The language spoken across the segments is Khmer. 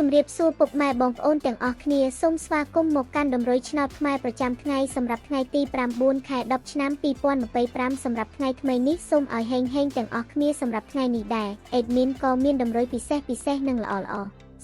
ជំរាបសួរពុកម៉ែបងប្អូនទាំងអស់គ្នាសូមស្វាគមន៍មកកាន់តម្រុយឆ្នោតខ្មែរប្រចាំថ្ងៃសម្រាប់ថ្ងៃទី9ខែ10ឆ្នាំ2025សម្រាប់ថ្ងៃថ្មីនេះសូមឲ្យហេងទាំងអស់គ្នាសម្រាប់ថ្ងៃនេះដែរអេដមីនក៏មានតម្រុយពិសេសនិងល្អ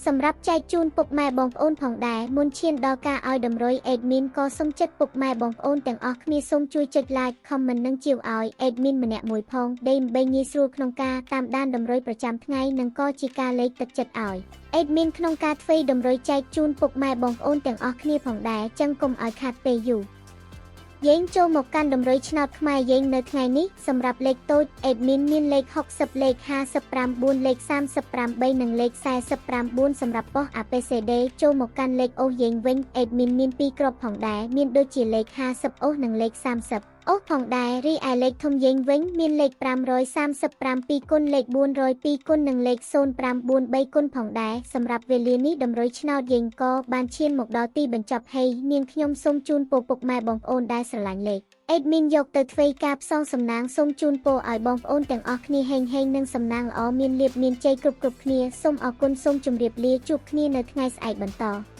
សម្រាប់ចែកជូនពុកម៉ែបងប្អូនផងដែរមុនឈានដល់ការឲ្យតម្រុយអេដមីនក៏សូមចិត្តពុកម៉ែបងប្អូនទាំងអស់គ្នាសូមជួយចុច like comment និងជាវឲ្យអេដមីនម្នាក់មួយផងដើម្បីងាយស្រួលក្នុងការតាមដានតម្រុយប្រចាំថ្ងៃនិងក៏ជាការលេខទឹកចិត្តឲ្យអេដមីនក្នុងការធ្វើតម្រុយចែកជូនពុកម៉ែបងប្អូនទាំងអស់គ្នាផងដែរចឹងកុំឲ្យខាតពេលយូរយើងចូលមកកាន់តម្រុយឆ្នោតខ្មែរយើងនៅថ្ងៃនេះសម្រាប់លេខតូចអេដមីនមានលេខ60លេខ59លេខ38និងលេខ49សម្រាប់ប៉ុស ABCD ចូលមកកាន់លេខអូសយើងវិញអេដមីនមាន2គ្រាប់ផងដែរមានដូចជាលេខ50អូសនិងលេខ30អូសផងដែររីឯលេខធំយើងវិញមានលេខ535គុណលេខ402គុណនិងលេខ054គុណផងដែរសម្រាប់វេលានេះតម្រុយឆ្នោតយើងក៏បានឈានមកដល់ទីបញ្ចប់ហើយនាងខ្ញុំសូមជូនពរពុកម៉ែបងប្អូនដែលស្រឡាញ់លេខអេដមីនយកទៅធ្វើការផ្សងសំណាងសូមជូនពរឲ្យបងប្អូនទាំងអស់គ្នាហេងនិងសំណាងល្អមានលាភមានជ័យគ្រប់គ្នាសូមអរគុណសូមជម្រាបលាជួបគ្នានៅថ្ងៃស្អែកបន្ត